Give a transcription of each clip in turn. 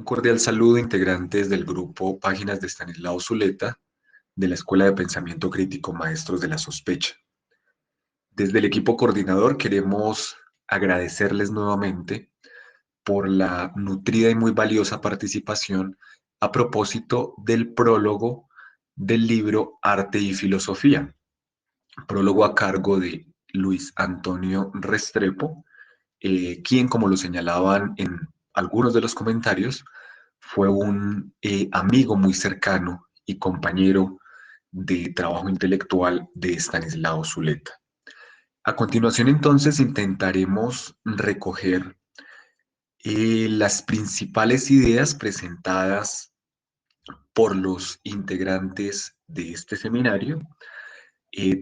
cordial saludo, integrantes del grupo Páginas de Estanislao Zuleta, de la Escuela de Pensamiento Crítico Maestros de la Sospecha. Desde el equipo coordinador queremos agradecerles nuevamente por la nutrida y muy valiosa participación a propósito del prólogo del libro Arte y Filosofía, prólogo a cargo de Luis Antonio Restrepo, quien, como lo señalaban en algunos de los comentarios, fue un amigo muy cercano y compañero de trabajo intelectual de Estanislao Zuleta. A continuación, entonces, intentaremos recoger las principales ideas presentadas por los integrantes de este seminario.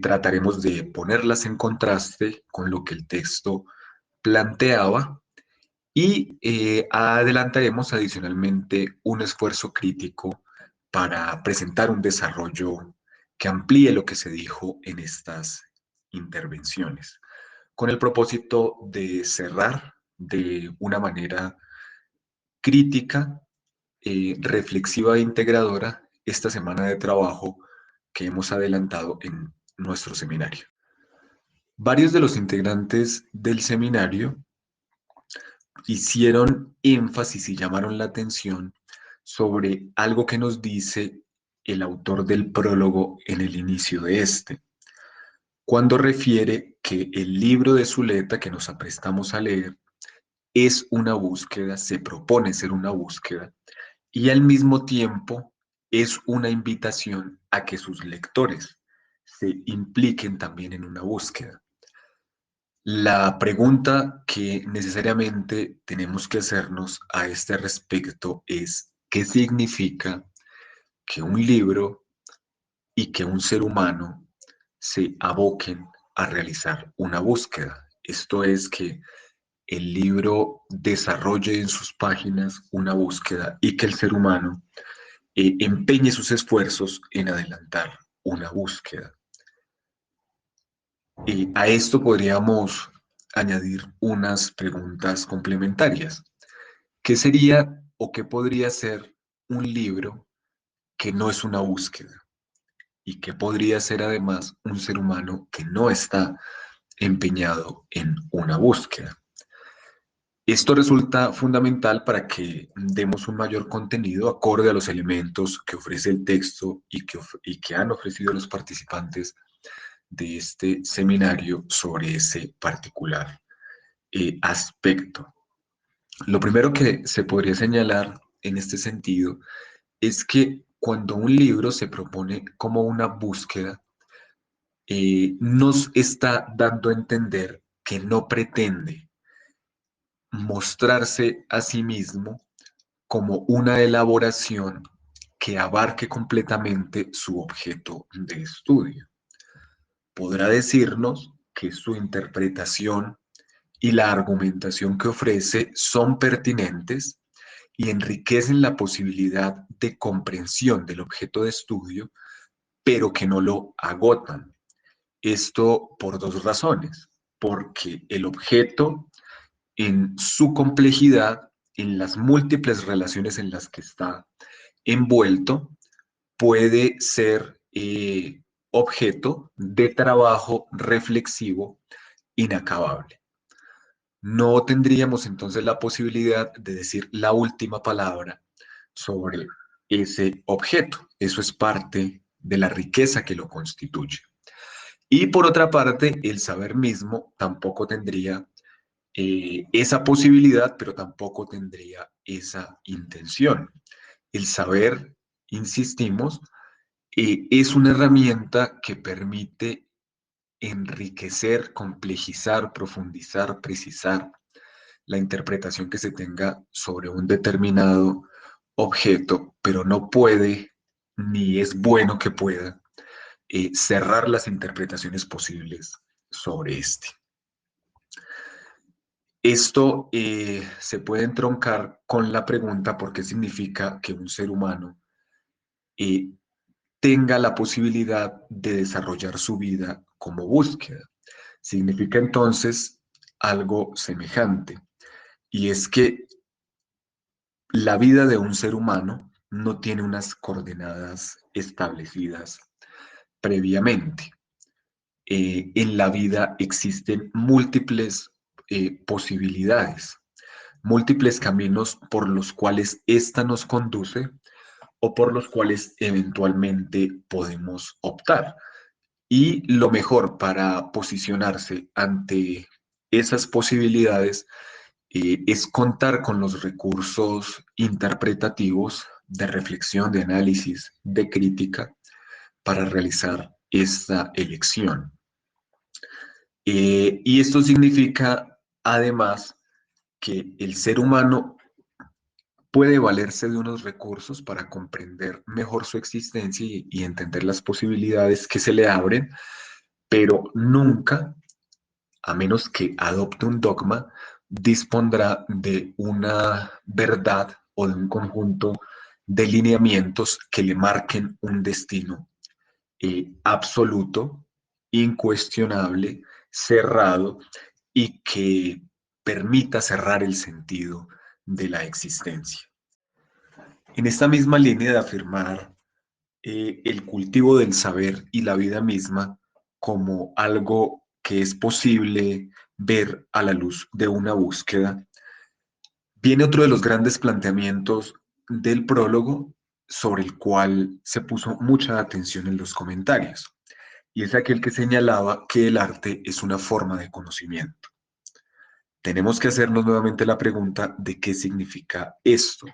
Trataremos de ponerlas en contraste con lo que el texto planteaba y adelantaremos adicionalmente un esfuerzo crítico para presentar un desarrollo que amplíe lo que se dijo en estas intervenciones, con el propósito de cerrar de una manera crítica, reflexiva e integradora esta semana de trabajo que hemos adelantado en nuestro seminario. Varios de los integrantes del seminario hicieron énfasis y llamaron la atención sobre algo que nos dice el autor del prólogo en el inicio de este, cuando refiere que el libro de Zuleta que nos aprestamos a leer es una búsqueda, se propone ser una búsqueda, y al mismo tiempo es una invitación a que sus lectores se impliquen también en una búsqueda. La pregunta que necesariamente tenemos que hacernos a este respecto es: ¿qué significa que un libro y que un ser humano se aboquen a realizar una búsqueda? Esto es, que el libro desarrolle en sus páginas una búsqueda y que el ser humano empeñe sus esfuerzos en adelantar una búsqueda. Y a esto podríamos añadir unas preguntas complementarias. ¿Qué sería o qué podría ser un libro que no es una búsqueda? ¿Y qué podría ser además un ser humano que no está empeñado en una búsqueda? Esto resulta fundamental para que demos un mayor contenido acorde a los elementos que ofrece el texto y que han ofrecido los participantes de este seminario sobre ese particular aspecto. Lo primero que se podría señalar en este sentido es que cuando un libro se propone como una búsqueda, nos está dando a entender que no pretende mostrarse a sí mismo como una elaboración que abarque completamente su objeto de estudio. Podrá decirnos que su interpretación y la argumentación que ofrece son pertinentes y enriquecen la posibilidad de comprensión del objeto de estudio, pero que no lo agotan. Esto por dos razones: porque el objeto, en su complejidad, en las múltiples relaciones en las que está envuelto, puede ser objeto de trabajo reflexivo inacabable. No tendríamos entonces la posibilidad de decir la última palabra sobre ese objeto. Eso es parte de la riqueza que lo constituye. Y por otra parte, el saber mismo tampoco tendría esa posibilidad, pero tampoco tendría esa intención. El saber, insistimos, es una herramienta que permite enriquecer, complejizar, profundizar, precisar la interpretación que se tenga sobre un determinado objeto, pero no puede, ni es bueno que pueda, cerrar las interpretaciones posibles sobre este. Esto se puede entroncar con la pregunta: ¿por qué significa que un ser humano eh, tenga la posibilidad de desarrollar su vida como búsqueda? Significa entonces algo semejante, y es que La vida de un ser humano no tiene unas coordenadas establecidas previamente. En la vida existen múltiples posibilidades, múltiples caminos por los cuales ésta nos conduce o por los cuales eventualmente podemos optar. Y lo mejor para posicionarse ante esas posibilidades es contar con los recursos interpretativos de reflexión, de análisis, de crítica para realizar esta elección. Y esto significa, además, que el ser humano puede valerse de unos recursos para comprender mejor su existencia y entender las posibilidades que se le abren, pero nunca, a menos que adopte un dogma, dispondrá de una verdad o de un conjunto de lineamientos que le marquen un destino absoluto, incuestionable, cerrado y que permita cerrar el sentido de la existencia. En esta misma línea de afirmar el cultivo del saber y la vida misma como algo que es posible ver a la luz de una búsqueda, viene otro de los grandes planteamientos del prólogo sobre el cual se puso mucha atención en los comentarios, y es aquel que señalaba que el arte es una forma de conocimiento. Tenemos que hacernos nuevamente la pregunta de qué significa esto,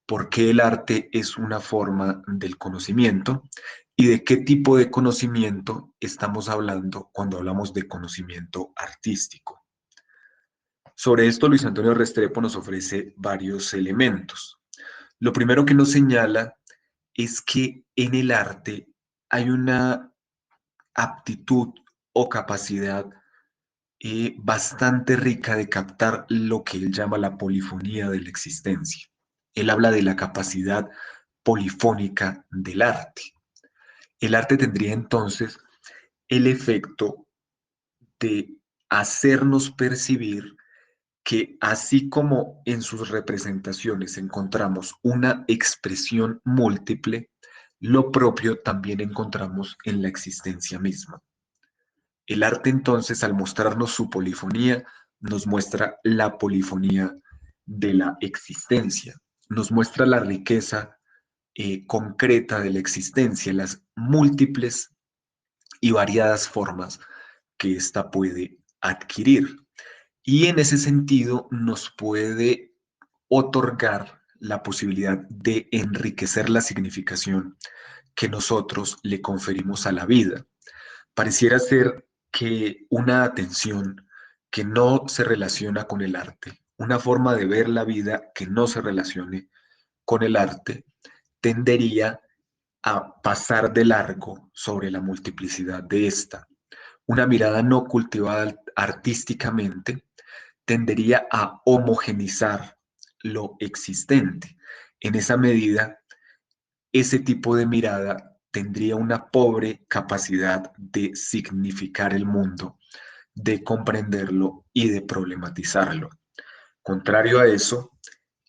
por qué el arte es una forma del conocimiento y de qué tipo de conocimiento estamos hablando cuando hablamos de conocimiento artístico. Sobre esto, Luis Antonio Restrepo nos ofrece varios elementos. Lo primero que nos señala es que en el arte hay una aptitud o capacidad bastante rica de captar lo que él llama la polifonía de la existencia. Él habla de la capacidad polifónica del arte. El arte tendría entonces el efecto de hacernos percibir que así como en sus representaciones encontramos una expresión múltiple, lo propio también encontramos en la existencia misma. El arte entonces, al mostrarnos su polifonía, nos muestra la polifonía de la existencia, nos muestra la riqueza concreta de la existencia, las múltiples y variadas formas que ésta puede adquirir. Y en ese sentido nos puede otorgar la posibilidad de enriquecer la significación que nosotros le conferimos a la vida. Pareciera ser que una atención que no se relaciona con el arte, una forma de ver la vida que no se relacione con el arte, tendería a pasar de largo sobre la multiplicidad de esta. Una mirada no cultivada artísticamente tendería a homogenizar lo existente. En esa medida, ese tipo de mirada tendría una pobre capacidad de significar el mundo, de comprenderlo y de problematizarlo. Contrario a eso,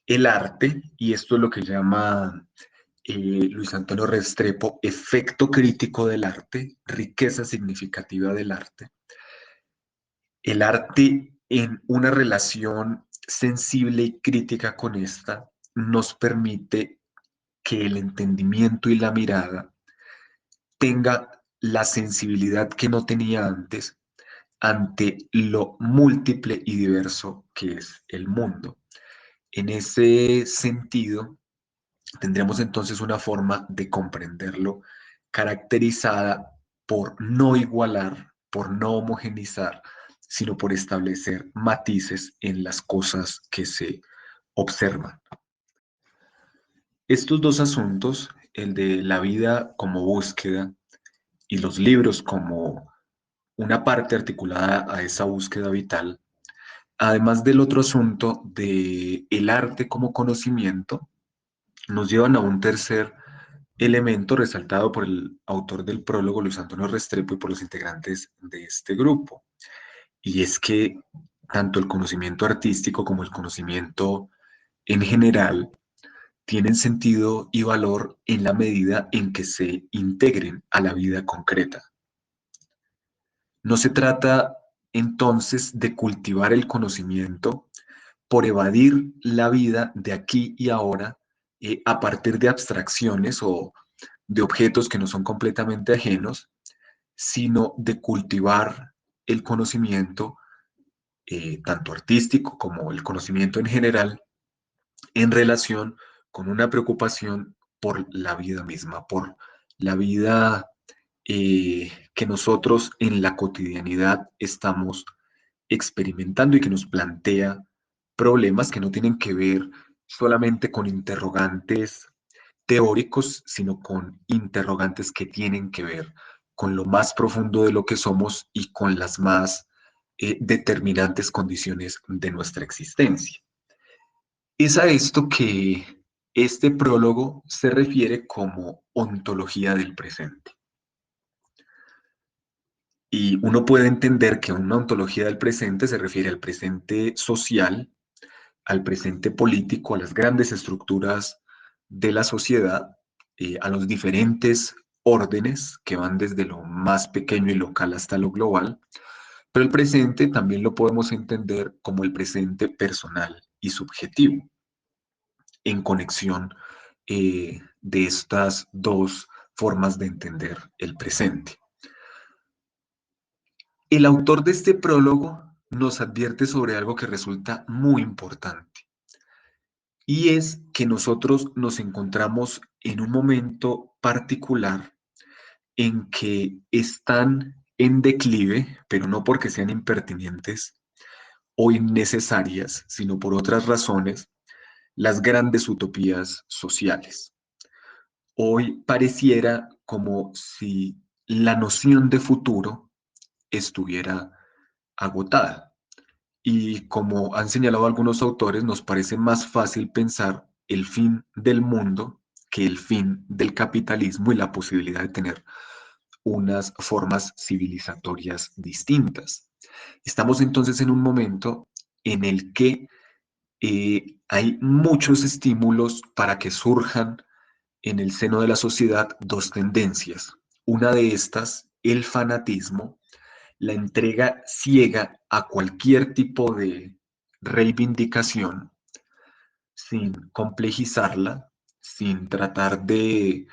el arte, y esto es lo que llama Luis Antonio Restrepo, efecto crítico del arte, riqueza significativa del arte. El arte en una relación sensible y crítica con esta nos permite que el entendimiento y la mirada tenga la sensibilidad que no tenía antes ante lo múltiple y diverso que es el mundo. En ese sentido, tendremos entonces una forma de comprenderlo caracterizada por no igualar, por no homogenizar, sino por establecer matices en las cosas que se observan. Estos dos asuntos, el de la vida como búsqueda y los libros como una parte articulada a esa búsqueda vital, además del otro asunto de el arte como conocimiento, nos llevan a un tercer elemento resaltado por el autor del prólogo, Luis Antonio Restrepo, y por los integrantes de este grupo. Y es que tanto el conocimiento artístico como el conocimiento en general, tienen sentido y valor en la medida en que se integren a la vida concreta. No se trata entonces de cultivar el conocimiento por evadir la vida de aquí y ahora a partir de abstracciones o de objetos que no son completamente ajenos, sino de cultivar el conocimiento, tanto artístico como el conocimiento en general, en relación con una preocupación por la vida misma, por la vida que nosotros en la cotidianidad estamos experimentando y que nos plantea problemas que no tienen que ver solamente con interrogantes teóricos, sino con interrogantes que tienen que ver con lo más profundo de lo que somos y con las más determinantes condiciones de nuestra existencia. Es a esto que este prólogo se refiere como ontología del presente. Y uno puede entender que una ontología del presente se refiere al presente social, al presente político, a las grandes estructuras de la sociedad, a los diferentes órdenes que van desde lo más pequeño y local hasta lo global, pero el presente también lo podemos entender como el presente personal y subjetivo, en conexión de estas dos formas de entender el presente. El autor de este prólogo nos advierte sobre algo que resulta muy importante, y es que nosotros nos encontramos en un momento particular en que están en declive, pero no porque sean impertinentes o innecesarias, sino por otras razones, las grandes utopías sociales. Hoy pareciera como si la noción de futuro estuviera agotada. Y como han señalado algunos autores, nos parece más fácil pensar el fin del mundo que el fin del capitalismo y la posibilidad de tener unas formas civilizatorias distintas. Estamos entonces en un momento en el que hay muchos estímulos para que surjan en el seno de la sociedad dos tendencias. Una de estas, el fanatismo, la entrega ciega a cualquier tipo de reivindicación sin complejizarla, sin tratar de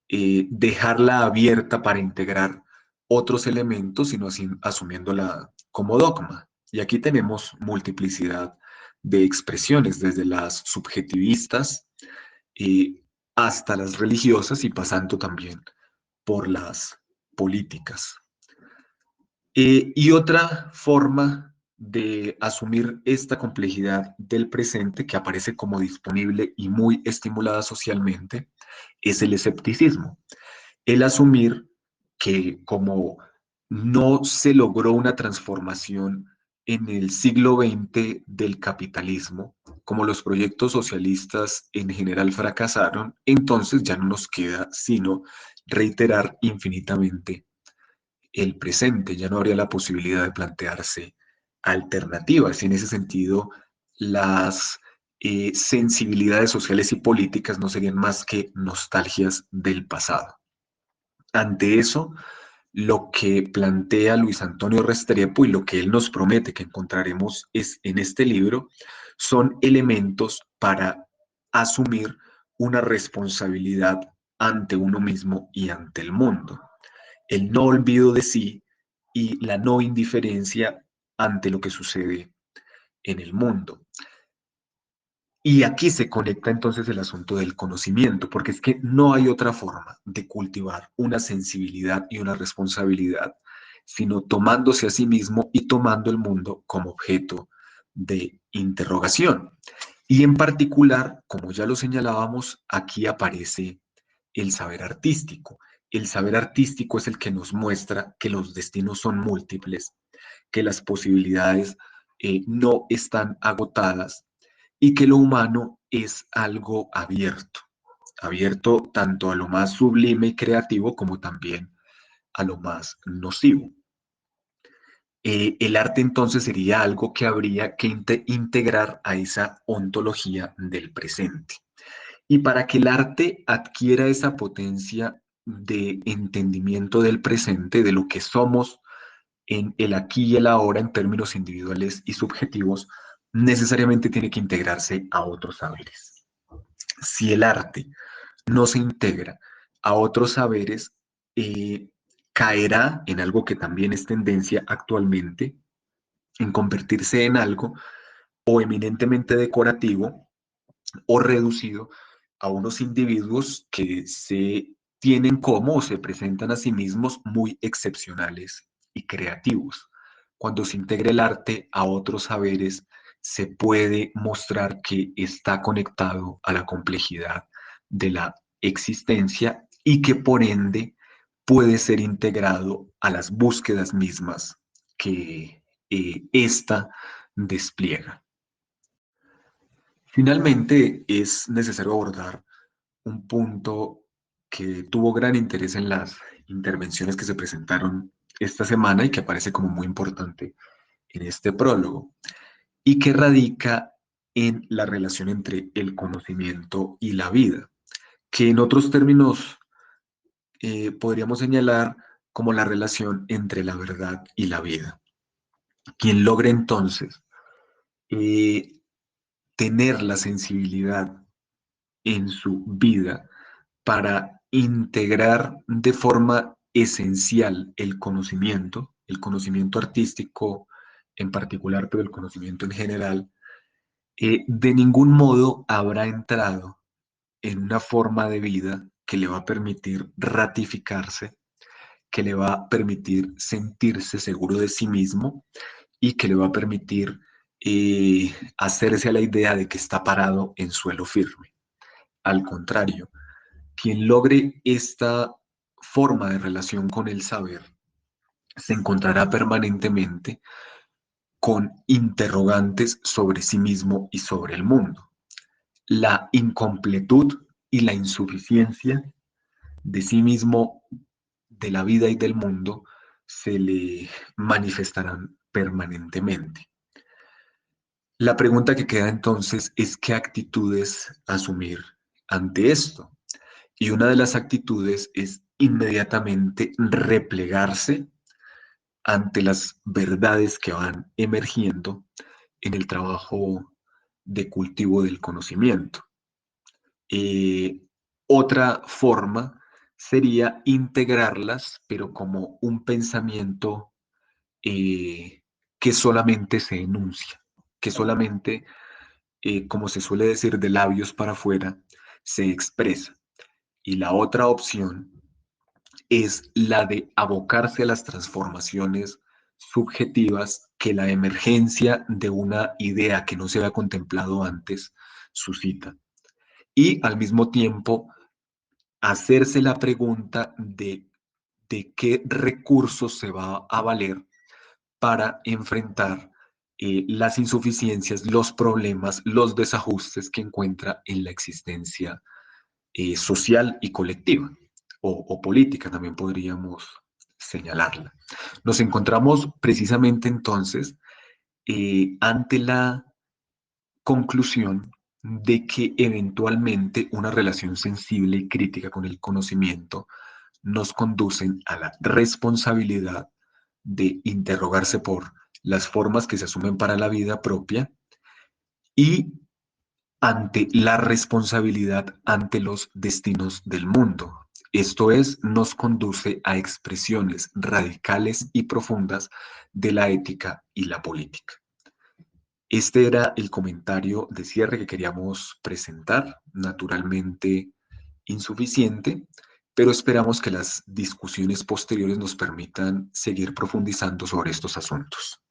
dejarla abierta para integrar otros elementos, sino así, asumiéndola como dogma. Y aquí tenemos multiplicidad de expresiones, desde las subjetivistas eh, hasta las religiosas y pasando también por las políticas. Y otra forma de asumir esta complejidad del presente que aparece como disponible y muy estimulada socialmente es el escepticismo. El asumir que como no se logró una transformación en el siglo XX del capitalismo, como los proyectos socialistas en general fracasaron, entonces ya no nos queda sino reiterar infinitamente el presente, ya no habría la posibilidad de plantearse alternativas. Y en ese sentido, las sensibilidades sociales y políticas no serían más que nostalgias del pasado. Ante eso, lo que plantea Luis Antonio Restrepo y lo que él nos promete que encontraremos es en este libro son elementos para asumir una responsabilidad ante uno mismo y ante el mundo. El no olvido de sí y la no indiferencia ante lo que sucede en el mundo. Y aquí se conecta entonces el asunto del conocimiento, porque es que no hay otra forma de cultivar una sensibilidad y una responsabilidad, sino tomándose a sí mismo y tomando el mundo como objeto de interrogación. Y en particular, como ya lo señalábamos, aquí aparece el saber artístico. El saber artístico es el que nos muestra que los destinos son múltiples, que las posibilidades no están agotadas y que lo humano es algo abierto, abierto tanto a lo más sublime y creativo como también a lo más nocivo. El arte entonces sería algo que habría que integrar a esa ontología del presente. Y para que el arte adquiera esa potencia de entendimiento del presente, de lo que somos en el aquí y el ahora en términos individuales y subjetivos, necesariamente tiene que integrarse a otros saberes. Si el arte no se integra a otros saberes, eh, caerá en algo que también es tendencia actualmente, en convertirse en algo o eminentemente decorativo o reducido a unos individuos que se tienen como o se presentan a sí mismos muy excepcionales y creativos. Cuando se integra el arte a otros saberes, se puede mostrar que está conectado a la complejidad de la existencia y que por ende puede ser integrado a las búsquedas mismas que ésta despliega. Finalmente, es necesario abordar un punto que tuvo gran interés en las intervenciones que se presentaron esta semana y que aparece como muy importante en este prólogo, y que radica en la relación entre el conocimiento y la vida, que en otros términos podríamos señalar como la relación entre la verdad y la vida. Quien logre entonces eh, tener la sensibilidad en su vida para integrar de forma esencial el conocimiento artístico en particular, pero el conocimiento en general, de ningún modo habrá entrado en una forma de vida que le va a permitir ratificarse, que le va a permitir sentirse seguro de sí mismo y que le va a permitir hacerse a la idea de que está parado en suelo firme. Al contrario, quien logre esta forma de relación con el saber se encontrará permanentemente con interrogantes sobre sí mismo y sobre el mundo. La incompletud y la insuficiencia de sí mismo, de la vida y del mundo, se le manifestarán permanentemente. La pregunta que queda entonces es qué actitudes asumir ante esto. Y una de las actitudes es inmediatamente replegarse ante las verdades que van emergiendo en el trabajo de cultivo del conocimiento. Eh, Otra forma sería integrarlas, pero como un pensamiento que solamente se enuncia, que solamente, como se suele decir, de labios para afuera, se expresa. Y la otra opción es la de abocarse a las transformaciones subjetivas que la emergencia de una idea que no se había contemplado antes suscita. Y al mismo tiempo hacerse la pregunta de qué recursos se va a valer para enfrentar las insuficiencias, los problemas, los desajustes que encuentra en la existencia social y colectiva, o política también podríamos señalarla. Nos encontramos precisamente entonces ante la conclusión de que eventualmente una relación sensible y crítica con el conocimiento nos conducen a la responsabilidad de interrogarse por las formas que se asumen para la vida propia y ante la responsabilidad ante los destinos del mundo. Esto es, nos conduce a expresiones radicales y profundas de la ética y la política. Este era el comentario de cierre que queríamos presentar, naturalmente insuficiente, pero esperamos que las discusiones posteriores nos permitan seguir profundizando sobre estos asuntos.